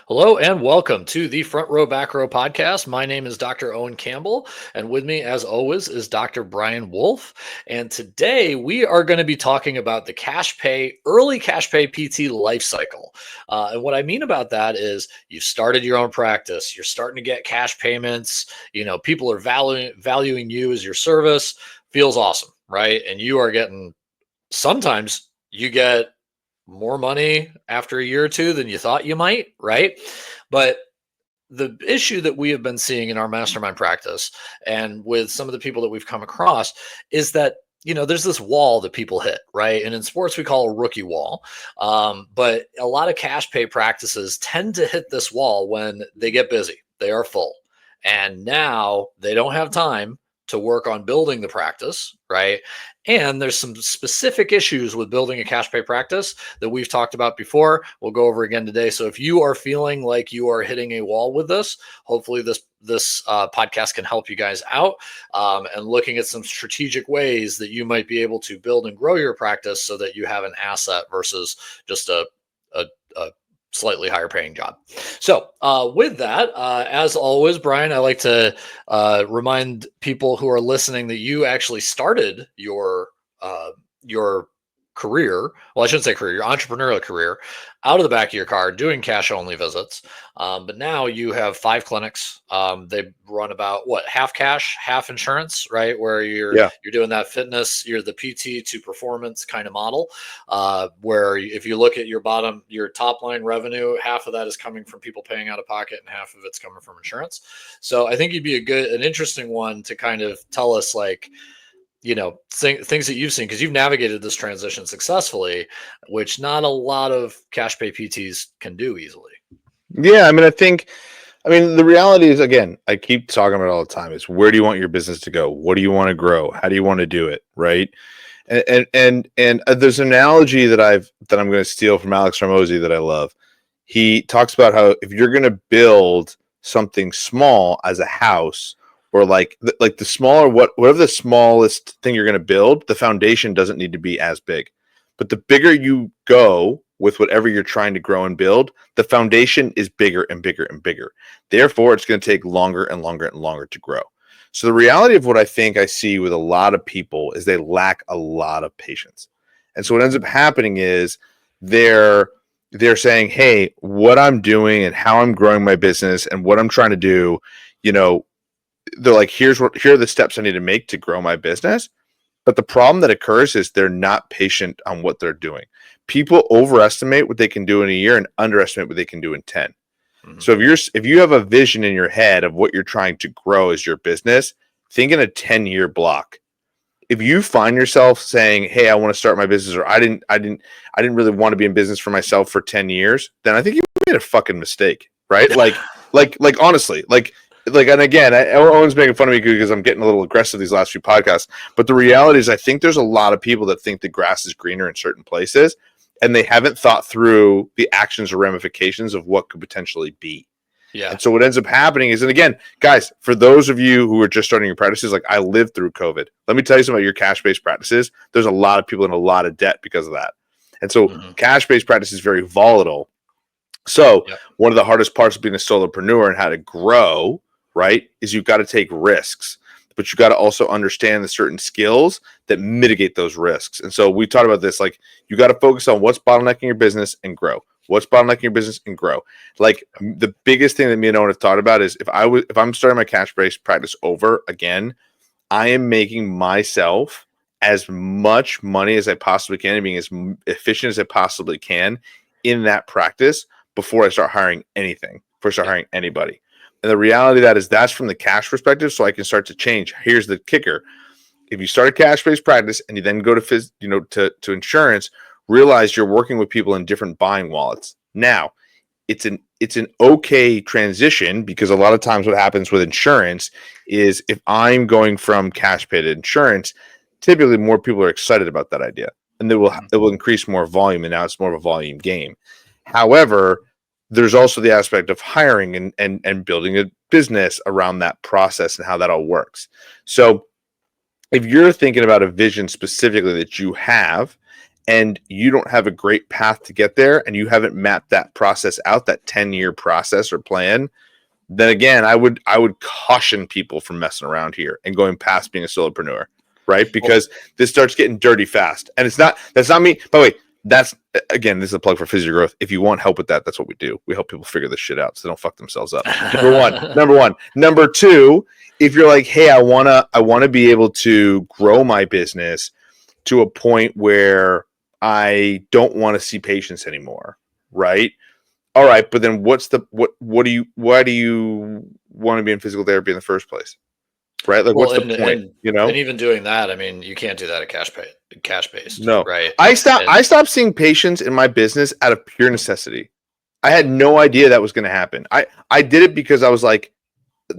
Hello and welcome to the Front Row Back Row podcast. My name is Dr. Owen Campbell, and with me, as always, is Dr. Brian Wolf. And today we are going to be talking about the early cash pay PT life cycle. And what I mean about that is you've started your own practice, you're starting to get cash payments, people are valuing you as your service, feels awesome, right? And you are getting sometimes you get more money after a year or two than you thought you might, right? But the issue that we have been seeing in our mastermind practice and with some of the people that we've come across is that there's this wall that people hit, right? And in sports we call a rookie wall, but a lot of cash pay practices tend to hit this wall when they get busy, they are full, and now they don't have time to work on building the practice, right? And there's some specific issues with building a cash pay practice that we've talked about before. We'll go over again today. So if you are feeling like you are hitting a wall with this, hopefully this podcast can help you guys out, and looking at some strategic ways that you might be able to build and grow your practice so that you have an asset versus just a slightly higher paying job. So with that, as always, Brian, I like to remind people who are listening that you actually started your career. Well, I shouldn't say career, your entrepreneurial career out of the back of your car doing cash only visits. But now you have 5 clinics. They run about half cash, half insurance, right? Where you're doing that fitness, you're the PT to performance kind of model, where if you look at your top line revenue, half of that is coming from people paying out of pocket and half of it's coming from insurance. So I think you'd be an interesting one to kind of tell us things that you've seen, because you've navigated this transition successfully, which not a lot of cash pay PTs can do easily. Yeah, the reality is, again, I keep talking about it all the time, is where do you want your business to go? What do you want to grow? How do you want to do it? Right. And there's an analogy that I'm going to steal from Alex Ramosi that I love. He talks about how if you're going to build something small as a house, or like the smaller, whatever the smallest thing you're going to build, the foundation doesn't need to be as big. But the bigger you go with whatever you're trying to grow and build, the foundation is bigger and bigger and bigger. Therefore, it's going to take longer and longer and longer to grow. So the reality of what I think I see with a lot of people is they lack a lot of patience. And so what ends up happening is they're saying, hey, what I'm doing and how I'm growing my business and what I'm trying to do, they're like, here are the steps I need to make to grow my business. But the problem that occurs is they're not patient on what they're doing. People overestimate what they can do in a year and underestimate what they can do in 10. Mm-hmm. So if you have a vision in your head of what you're trying to grow as your business, think in a 10-year block. If you find yourself saying, hey, I want to start my business, or I didn't really want to be in business for myself for 10 years, then I think you made a fucking mistake, right? like honestly, and again, Owen's making fun of me because I'm getting a little aggressive these last few podcasts. But the reality is, I think there's a lot of people that think the grass is greener in certain places, and they haven't thought through the actions or ramifications of what could potentially be. Yeah. And so what ends up happening is, and again, guys, for those of you who are just starting your practices, like I lived through COVID. Let me tell you something about your cash-based practices. There's a lot of people in a lot of debt because of that. And so cash-based practice is very volatile. So one of the hardest parts of being a solopreneur and how to grow, right, is you've got to take risks, but you've got to also understand the certain skills that mitigate those risks. And so we talked about this, like you got to focus on what's bottlenecking your business and grow. What's bottlenecking your business and grow. Like the biggest thing that me and Owen have thought about is if I'm starting my cash-based practice over again, I am making myself as much money as I possibly can and being as efficient as I possibly can in that practice before I start hiring anything, before I start hiring anybody. And the reality of that is that's from the cash perspective, so I can start to change. Here's the kicker. If you start a cash-based practice and you then go to insurance, realize you're working with people in different buying wallets. Now, it's an okay transition, because a lot of times what happens with insurance is if I'm going from cash pay to insurance, typically more people are excited about that idea, and it will increase more volume, and now it's more of a volume game. However, there's also the aspect of hiring and building a business around that process and how that all works. So if you're thinking about a vision specifically that you have, and you don't have a great path to get there, and you haven't mapped that process out, that 10-year process or plan, then again, I would caution people from messing around here and going past being a solopreneur, right? Because this starts getting dirty fast. And that's not me. By the way, that's, again, this is a plug for Physio Growth. If you want help with that, that's what we do. We help people figure this shit out so they don't fuck themselves up. Number one. Number two, if you're like, hey, I wanna be able to grow my business to a point where I don't want to see patients anymore, right? All right, but then why do you want to be in physical therapy in the first place? Right? Like, what's the point? And even doing that, I mean, you can't do that at cash based, No. right? I stopped seeing patients in my business out of pure necessity. I had no idea that was going to happen. I did it because I was like,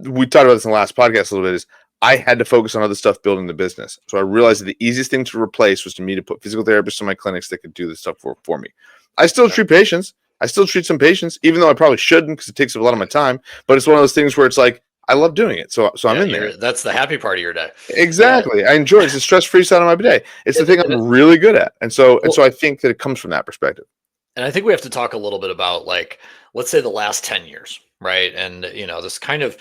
we talked about this in the last podcast a little bit, is I had to focus on other stuff building the business. So I realized that the easiest thing to replace was to me to put physical therapists in my clinics that could do this stuff for me. I still treat patients. I still treat some patients, even though I probably shouldn't because it takes up a lot of my time. But it's one of those things where it's like, I love doing it. So I'm in there. That's the happy part of your day. Exactly. Yeah. I enjoy it. It's a stress-free side of my day. It's the thing I'm really good at. And so I think that it comes from that perspective. And I think we have to talk a little bit about, like, let's say the last 10 years, right? And, this kind of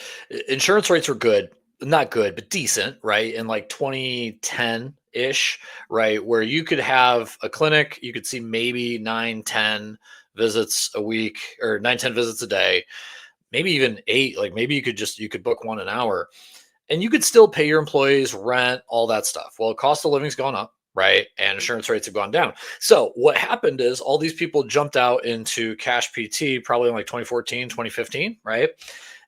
insurance rates were good, not good, but decent, right? In like 2010-ish, right? Where you could have a clinic, you could see maybe 9-10 visits a week or 9-10 visits a day, maybe even 8. Like, maybe you could book one an hour and you could still pay your employees rent, all that stuff. Well, cost of living's gone up, right? And insurance rates have gone down. So what happened is all these people jumped out into cash PT probably in like 2014, 2015, right?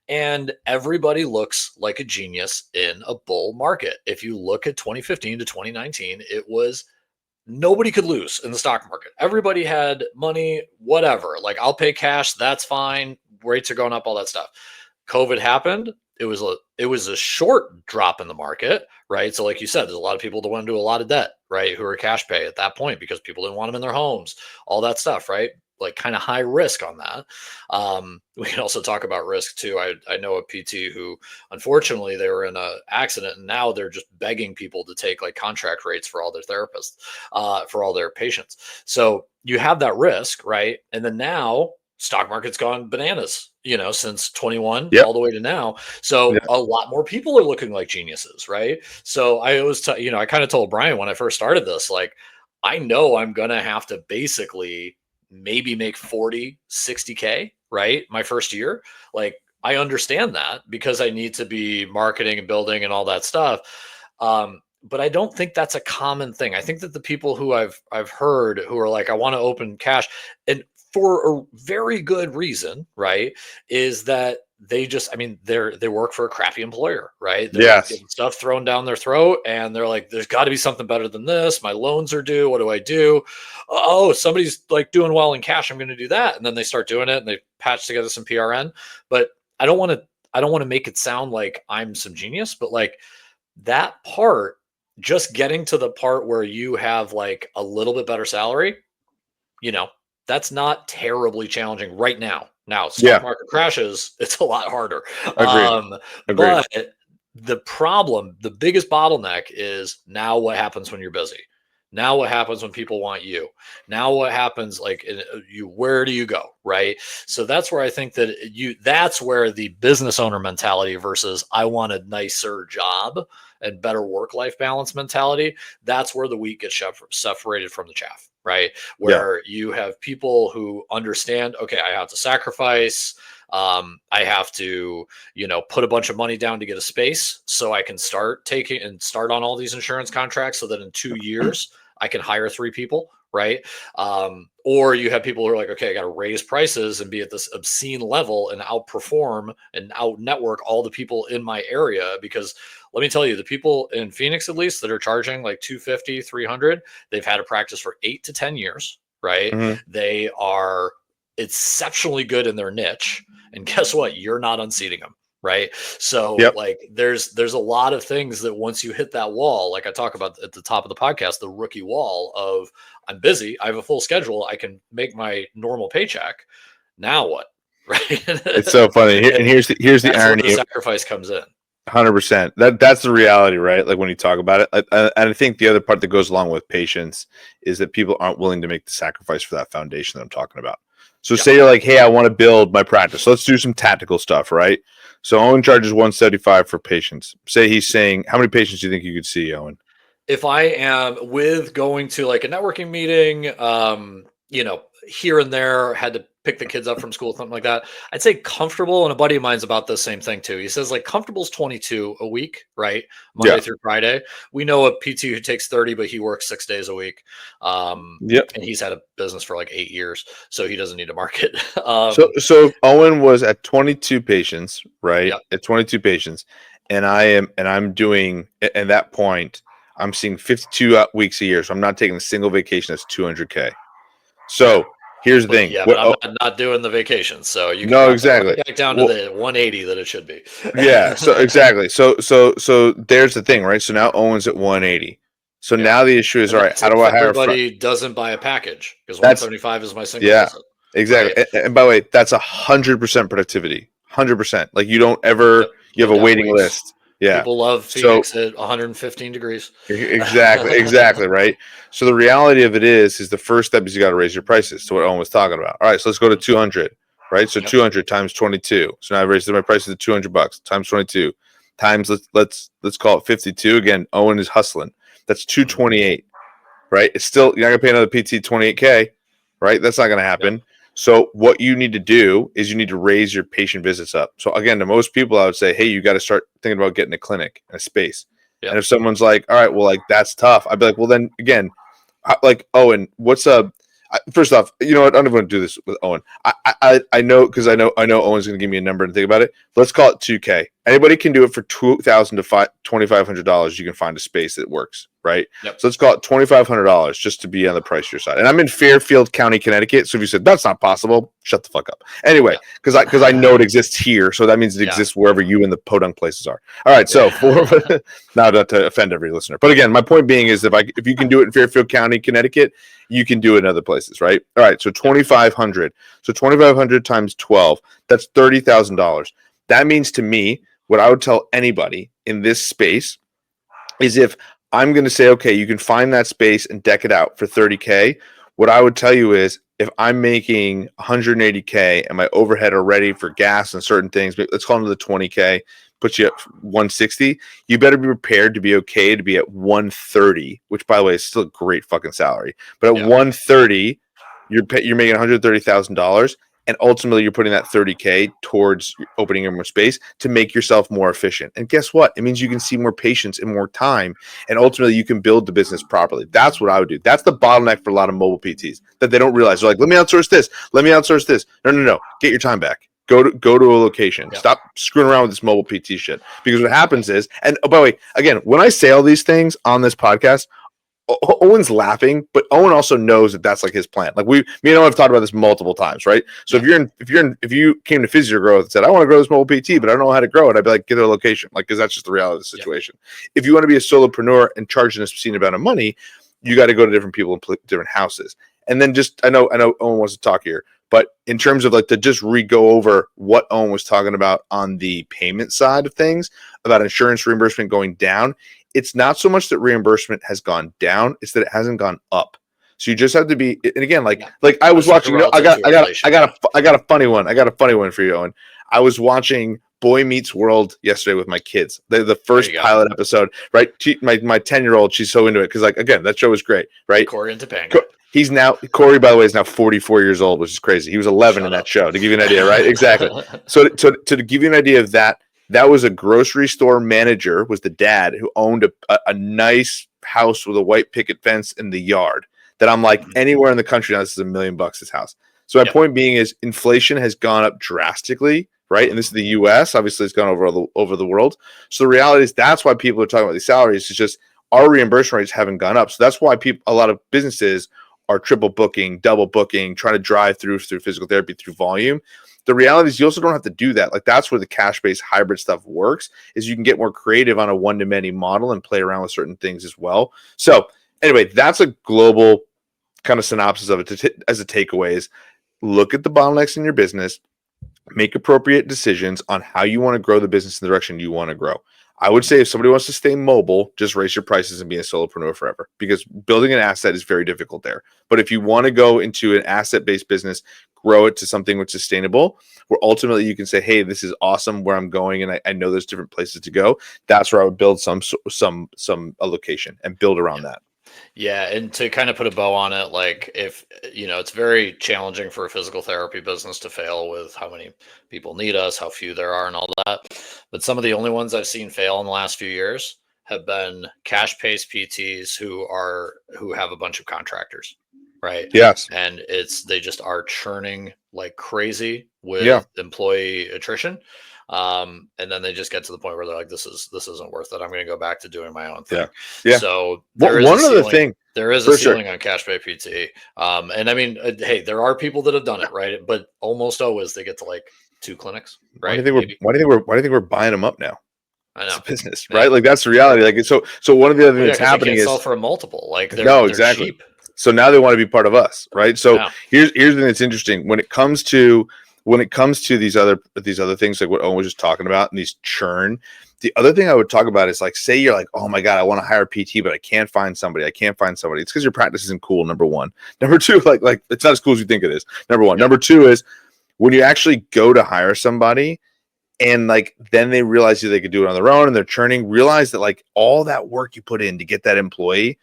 And everybody looks like a genius in a bull market. If you look at 2015 to 2019, it was nobody could lose in the stock market. Everybody had money, whatever. Like, I'll pay cash, that's fine. Rates are going up, all that stuff. COVID happened. It was a short drop in the market, right? So like you said, there's a lot of people that went into a lot of debt, right? Who are cash pay at that point because people didn't want them in their homes, all that stuff, right? Like, kind of high risk on that. We can also talk about risk too. I know a PT who, unfortunately, they were in an accident and now they're just begging people to take like contract rates for all their therapists, for all their patients. So you have that risk, right? And then now stock market's gone bananas, since 21 all the way to now. So a lot more people are looking like geniuses, right? So I always, I kind of told Brian when I first started this, like, I know I'm going to have to basically maybe make 40, 60K, right? My first year. Like, I understand that because I need to be marketing and building and all that stuff. But I don't think that's a common thing. I think that the people who I've heard who are like, I want to open cash, and for a very good reason, right, is that they just, they work for a crappy employer, right? They're getting stuff thrown down their throat and they're like, there's got to be something better than this. My loans are due. What do I do? Oh, somebody's like doing well in cash, I'm going to do that. And then they start doing it and they patch together some PRN. But I don't want to make it sound like I'm some genius, but like that part, just getting to the part where you have like a little bit better salary, that's not terribly challenging right now. Now, stock market crashes, it's a lot harder. Agreed. But the biggest bottleneck is now what happens when you're busy. Now what happens when people want you? Now what happens, like, where do you go, right? So that's where I think that that's where the business owner mentality versus I want a nicer job and better work-life balance mentality, that's where the wheat gets separated from the chaff, right? Where you have people who understand, okay, I have to sacrifice, I have to, put a bunch of money down to get a space so I can start on all these insurance contracts so that in 2 years I can hire 3 people, right? Or you have people who are like, okay, I got to raise prices and be at this obscene level and outperform and out network all the people in my area. Because let me tell you, the people in Phoenix, at least, that are charging like 250, 300, they've had a practice for 8 to 10 years, right? Mm-hmm. They are exceptionally good in their niche. And guess what? You're not unseating them. Right. So like there's a lot of things that once you hit that wall, like I talk about at the top of the podcast, the rookie wall of I'm busy, I have a full schedule, I can make my normal paycheck. Now what? Right. It's so funny. And here's the irony. The sacrifice comes in. 100%. That's the reality, right? Like when you talk about it, and I think the other part that goes along with patience is that people aren't willing to make the sacrifice for that foundation that I'm talking about. So Yeah. say you're like, hey, I want to build my practice. So let's do some tactical stuff, right? So Owen charges 175 for patients. Say he's saying, how many patients do you think you could see, Owen? If I am with going to like a networking meeting, here and there, had to pick the kids up from school, something like that, I'd say comfortable. And a buddy of mine's about the same thing too. He says like comfortable is 22 a week, right? Yeah. Monday through Friday. We know a PT who takes 30, but he works 6 days a week. Yep. And he's had a business for like 8 years, so he doesn't need to market. So if Owen was at 22 patients, right? Yeah. At 22 patients, and I'm doing at that point, I'm seeing 52 weeks a year. So I'm not taking a single vacation. That's 200K. Okay. So here's the thing. But I'm not doing the vacations, so you can No, drop that right exactly. back down to Well, the 180 that it should be. yeah. So exactly. So there's the thing, right? So now Owen's at 180. So Yeah. now the issue is, And all right, that's how do if I hire a front? everybody doesn't buy a package because That's 175 is my single yeah, visit, right? exactly. And by the way, that's 100% productivity. 100%. Like you don't Yep. ever you No have a down waiting weeks. list. Yeah. People love So Phoenix at 115 degrees. exactly, right. So the reality of it is the first step is you got to raise your prices to what Owen was talking about. All right, so let's go to 200, right? So Yep. 200 times 22. So now I raised my prices to $200 times 22 times let's call it 52. Again, Owen is hustling. That's Mhm. 228, right? It's still you're not gonna pay another PT 28K, right? That's not gonna Yep. happen. So what you need to do is you need to raise your patient visits up. So again, to most people, I would say, hey, you got to start thinking about getting a clinic, a space. And Yep. if someone's like, all right, well, like that's tough, I'd be like, well, then again, like Owen, what's a first off, you know what? I don't want to do this with Owen. I know because I know Owen's going to give me a number and think about it. Let's call it 2K. Anybody can do it for $2,000 to $2,500. You can find a space that works, right? Yep. So let's call it $2,500 just to be on the pricier side. And I'm in Fairfield County, Connecticut. So if you said that's not possible, shut the fuck up. Anyway, Yeah. because I know it exists here, so that means it Yeah. exists wherever you and the podunk places are. All right, so Yeah. now not to offend every listener, but again, my point being is if you can do it in Fairfield County, Connecticut, you can do it in other places, right? All right, so 2,500. So 2,500 times 12, that's $30,000. That means to me, what I would tell anybody in this space is if I'm going to say, okay, you can find that space and deck it out for 30K. What I would tell you is if I'm making 180K and my overhead already for gas and certain things, let's call it the 20K, puts you at 160. You better be prepared to be okay to be at 130, which by the way is still a great fucking salary. But at Yeah. 130, you're making $130,000, and ultimately you're putting that 30K towards opening more space to make yourself more efficient. And guess what? It means you can see more patients in more time, and ultimately you can build the business properly. That's what I would do. That's the bottleneck for a lot of mobile PTs that they don't realize. They're like, let me outsource this. Let me outsource this. No. Get your time back. Go to a location. Yeah. Stop screwing around with this mobile PT shit. Because what happens is, and oh, by the way, again, when I say all these things on this podcast, Owen's laughing, but Owen also knows that that's like his plan. Like me and Owen have talked about this multiple times, right? So Yeah. if you came to Physio Growth and said, I want to grow this mobile PT, but I don't know how to grow it, I'd be like, get a location, like because that's just the reality of the situation. Yeah. If you want to be a solopreneur and charge an obscene amount of money, you got to go to different people and different houses. And then just I know Owen wants to talk here, but in terms of like to just re-go over what Owen was talking about on the payment side of things about insurance reimbursement going down. It's not so much that reimbursement has gone down; it's that it hasn't gone up. So you just have to be. And again, like I was watching. You know, I got a funny one. I got a funny one for you, Owen. I was watching Boy Meets World yesterday with my kids. The first pilot episode, right? My 10-year-old, she's so into it because, like, again, that show was great, right? Corey and Topanga. Corey, by the way, is now 44 years old, which is crazy. He was 11 in that show, to give you an idea, right? Exactly. So to give you an idea of that. That was a grocery store manager, was the dad who owned a nice house with a white picket fence in the yard that I'm like, anywhere in the country now, this is $1 million, this house. So my point being is inflation has gone up drastically, right? And this is the US, obviously it's gone over the world. So the reality is that's why people are talking about these salaries. It's just our reimbursement rates haven't gone up. So that's why a lot of businesses are triple booking, double booking, trying to drive through physical therapy, through volume. The reality is you also don't have to do that. Like that's where the cash-based hybrid stuff works, is you can get more creative on a one-to-many model and play around with certain things as well. So anyway, that's a global kind of synopsis of it as a takeaway is look at the bottlenecks in your business, make appropriate decisions on how you want to grow the business in the direction you want to grow. I would say if somebody wants to stay mobile, just raise your prices and be a solopreneur forever, because building an asset is very difficult there. But if you want to go into an asset-based business, grow it to something which is sustainable, where ultimately you can say, hey, this is awesome where I'm going, and I know there's different places to go. That's where I would build some a location and build around that. Yeah, and to kind of put a bow on it, like if it's very challenging for a physical therapy business to fail with how many people need us, how few there are, and all that. But some of the only ones I've seen fail in the last few years have been cash-paced PTs who have a bunch of contractors, right? Yes. And they just are churning like crazy Yeah. with employee attrition. And then they just get to the point where they're like, this isn't worth it. I'm going to go back to doing my own thing. Yeah. So there is one other thing. There is a ceiling on cash pay PT. And I mean, hey, there are people that have done it, right? But almost always they get to like 2 clinics, right? Why do you think we're buying them up now? I know. It's a business, right? Like that's the reality. Like so one of the other things that's happening they can't is sell for a multiple. Like they're exactly. cheap. So now they want to be part of us, right? So here's the thing that's interesting when it comes to these other things like what Owen was just talking about and these churn. The other thing I would talk about is like, say you're like, oh my God, I want to hire a PT, but I can't find somebody. It's because your practice isn't cool. Number one. Number two, like it's not as cool as you think it is. Number one. Number two is when you actually go to hire somebody and like then they realize that they could do it on their own and they're churning, realize that like all that work you put in to get that employee,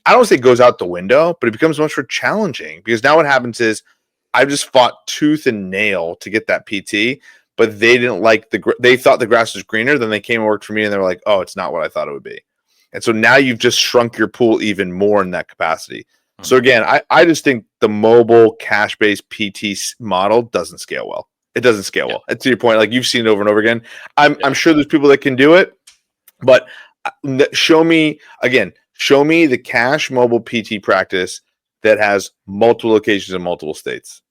I don't say it goes out the window, but it becomes much more challenging because now what happens is I've just fought tooth and nail to get that PT, but they didn't like they thought the grass was greener. Then they came and worked for me and they were like, oh, it's not what I thought it would be. And so now you've just shrunk your pool even more in that capacity. Mm-hmm. So again, I just think the mobile cash-based PT model doesn't scale well. It doesn't scale well. And to your point, like you've seen it over and over again. I'm sure there's people that can do it, but show me the cash mobile PT practice that has multiple locations in multiple states.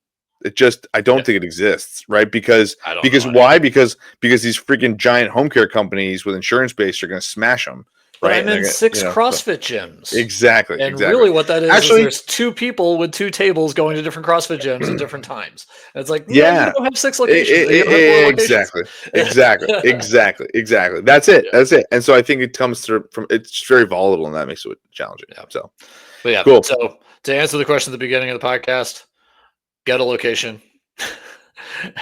I don't think it exists, right? Because why? Because these freaking giant home care companies with insurance base are going to smash them. But right? I'm in 6 CrossFit gyms. Exactly. And really what that is there's 2 people with 2 tables going to different CrossFit gyms at different times. And it's like, you don't have 6 locations. Exactly. That's it. That's it. And so I think it comes through it's very volatile and that makes it challenging. Yeah. So, cool. So to answer the question at the beginning of the podcast, get a location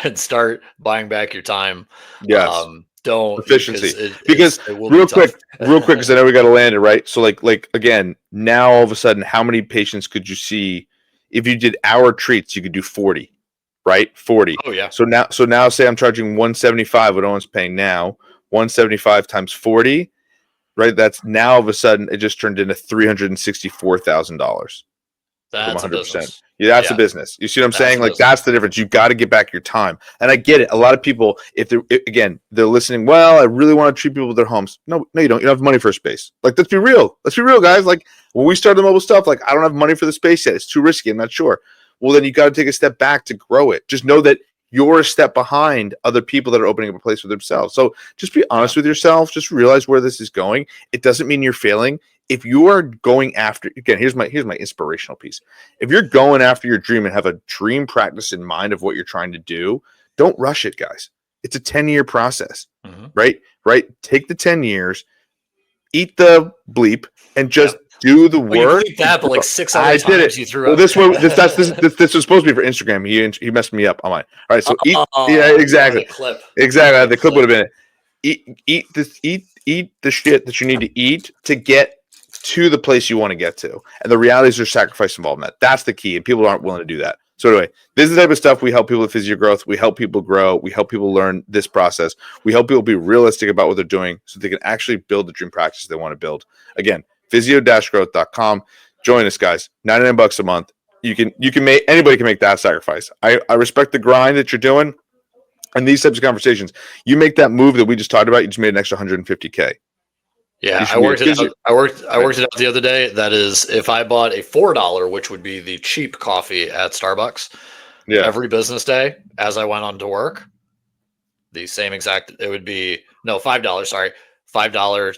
and start buying back your time. Yes. Don't efficiency because real quick, because I know we got to land it right. So like again, now all of a sudden, how many patients could you see if you did hour treats? You could do 40, right? 40. Oh yeah. So now say I'm charging 175. What Owen's paying now, 175 times 40, right? That's now all of a sudden it just turned into $364,000. That's 100%. Yeah, that's a business. You see what I'm saying? Like that's the difference. You got to get back your time. And I get it. A lot of people, if they're listening, well, I really want to treat people with their homes. No, you don't. You don't have money for a space. Like, let's be real. Let's be real, guys. Like when we started the mobile stuff, like I don't have money for the space yet. It's too risky. I'm not sure. Well, then you got to take a step back to grow it. Just know that you're a step behind other people that are opening up a place for themselves. So just be honest with yourself. Just realize where this is going. It doesn't mean you're failing. If you are going after, again, here's my inspirational piece. If you're going after your dream and have a dream practice in mind of what you're trying to do, don't rush it, guys. It's a 10-year process, right? Take the 10 years, eat the bleep, and just do the work. You that, but like 6 other times you threw out. This was supposed to be for Instagram. He messed me up on mine. All right, so exactly. The clip would have been eat the shit that you need to eat to get to the place you want to get to. And the reality is there's sacrifice involved in that. That's the key. And people aren't willing to do that. So anyway, this is the type of stuff we help people with physio growth. We help people grow. We help people learn this process. We help people be realistic about what they're doing so they can actually build the dream practice they want to build. Again, physio-growth.com. Join us, guys. $99 a month. Anybody can make that sacrifice. I respect the grind that you're doing. And these types of conversations, you make that move that we just talked about, you just made an extra $150K. Yeah, I worked it out the other day. That is, if I bought a $4, which would be the cheap coffee at Starbucks, every business day as I went on to work, the same exact, it would be, no, $5, sorry, $5,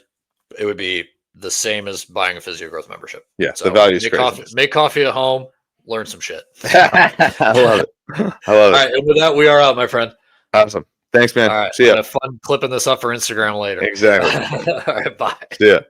it would be the same as buying a physio growth membership. Yeah, so the value is make coffee at home, learn some shit. I love it. I love All it. right, and with that, we are out, my friend. Awesome. Thanks, man. All right, See I'm ya. gonna have fun clipping this up for Instagram later. Exactly. All right, bye. See ya.